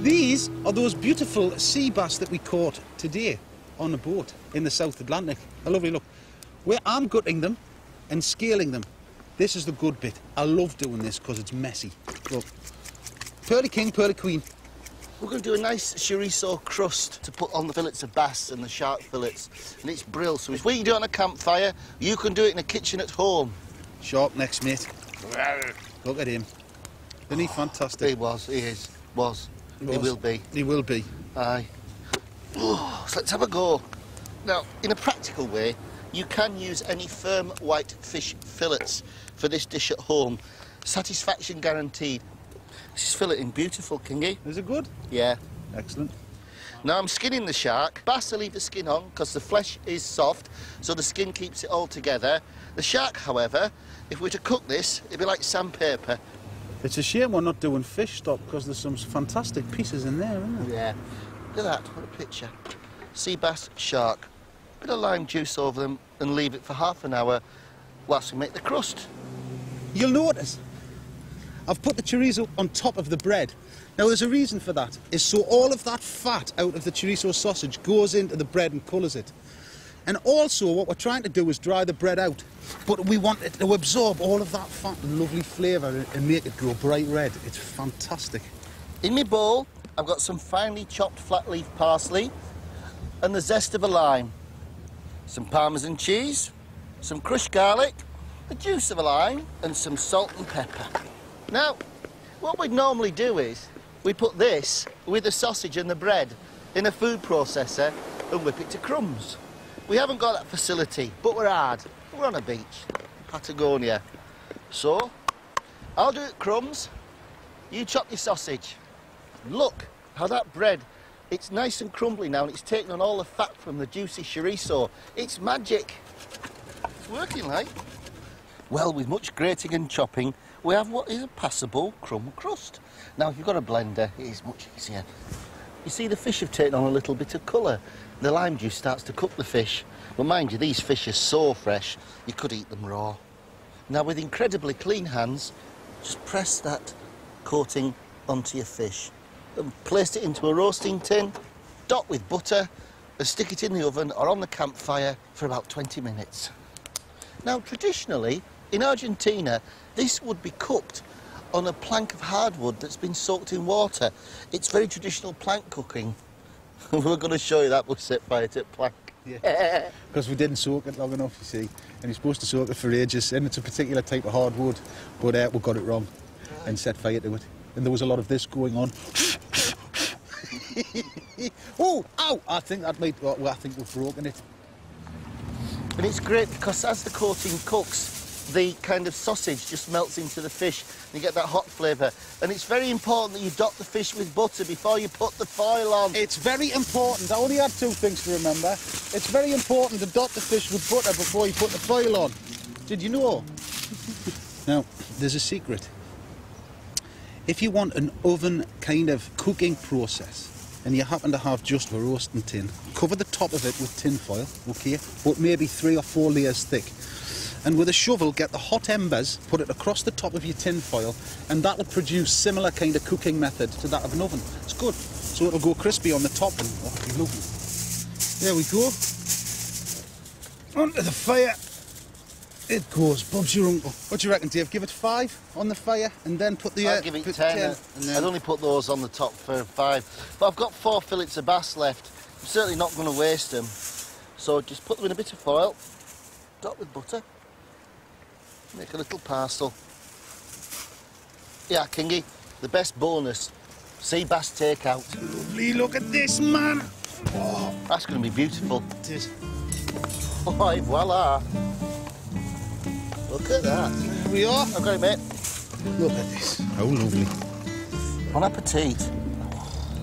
These are those beautiful sea bass that we caught today on a boat in the South Atlantic. A lovely look. Where I'm gutting them and scaling them. This is the good bit. I love doing this because it's messy. Look. Pearly king, pearly queen. We're going to do a nice chorizo crust to put on the fillets of bass and the shark fillets. And it's brill, so if we can do it on a campfire, you can do it in a kitchen at home. Shark next, mate. Look at him. Isn't he fantastic? He was, he is, was. He will be. He will be. Aye. Oh, so let's have a go. Now, in a practical way, you can use any firm white fish fillets for this dish at home. Satisfaction guaranteed. This is filleting beautiful, Kingy. Is it good? Yeah. Excellent. Now I'm skinning the shark. Bass, I leave the skin on because the flesh is soft, so the skin keeps it all together. The shark, however, if we were to cook this, it'd be like sandpaper. It's a shame we're not doing fish stock because there's some fantastic pieces in there, isn't there? Yeah. Look at that, what a picture. Sea bass, shark. Bit of lime juice over them and leave it for half an hour whilst we make the crust. You'll notice I've put the chorizo on top of the bread. Now there's a reason for that, is so all of that fat out of the chorizo sausage goes into the bread and colours it. And also what we're trying to do is dry the bread out, but we want it to absorb all of that fat and lovely flavour and make it go bright red. It's fantastic. In my bowl, I've got some finely chopped flat leaf parsley and the zest of a lime, some Parmesan cheese, some crushed garlic, the juice of a lime and some salt and pepper. Now, what we'd normally do is we put this with the sausage and the bread in a food processor and whip it to crumbs. We haven't got that facility, but we're hard. We're on a beach, Patagonia. So, I'll do it crumbs, you chop your sausage. Look how that bread, it's nice and crumbly now and it's taken on all the fat from the juicy chorizo. It's magic. It's working like. Well, with much grating and chopping, we have what is a passable crumb crust. Now, if you've got a blender, it is much easier. You see, the fish have taken on a little bit of colour. The lime juice starts to cook the fish. But mind you, these fish are so fresh, you could eat them raw. Now, with incredibly clean hands, just press that coating onto your fish and place it into a roasting tin, dot with butter, and stick it in the oven or on the campfire for about 20 minutes. Now, traditionally, in Argentina, this would be cooked on a plank of hardwood that's been soaked in water. It's very traditional plank cooking. We're going to show you that. We'll set fire to plank. Yeah, because we didn't soak it long enough, you see. And you're supposed to soak it for ages, and it's a particular type of hardwood, but we got it wrong and set fire to it. And there was a lot of this going on. Oh, ow! I think that might, well, I think we've broken it. And it's great because as the coating cooks, the kind of sausage just melts into the fish and you get that hot flavour. And it's very important that you dot the fish with butter before you put the foil on. It's very important. I only had two things to remember. It's very important to dot the fish with butter before you put the foil on. Did you know? Now, there's a secret. If you want an oven kind of cooking process and you happen to have just a roasting tin, cover the top of it with tin foil, okay, but maybe 3 or 4 layers thick. And with a shovel, get the hot embers, put it across the top of your tin foil, and that'll produce similar kind of cooking method to that of an oven. It's good. So it'll go crispy on the top and it'll be lovely. There we go. Onto the fire. It goes. Bob's your uncle. What do you reckon, Dave? Give it 5 on the fire and then put the... I'll give it 10. I'd only put those on the top for 5. But I've got 4 fillets of bass left. I'm certainly not going to waste them. So just put them in a bit of foil, dot with butter, make a little parcel. Yeah, Kingy, the best bonus, sea bass takeout. Lovely, look at this, man. Oh, that's going to be beautiful. It is. Oh, voila. Look at that. There we are. I've got it, mate. Look at this. How lovely. Bon appetit.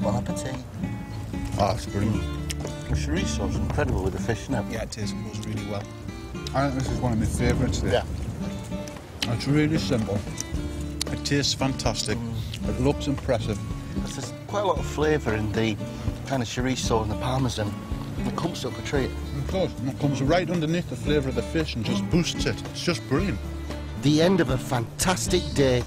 Bon appetit. Oh, it's brilliant. The chorizo's incredible with the fish, isn't it? Yeah, it is. It goes really well. I think this is one of my favourites there. Yeah. It's really simple. It tastes fantastic. It looks impressive. There's quite a lot of flavour in the kind of chorizo and the parmesan. It comes up a treat. Of course. And it comes right underneath the flavour of the fish and just boosts it. It's just brilliant. The end of a fantastic day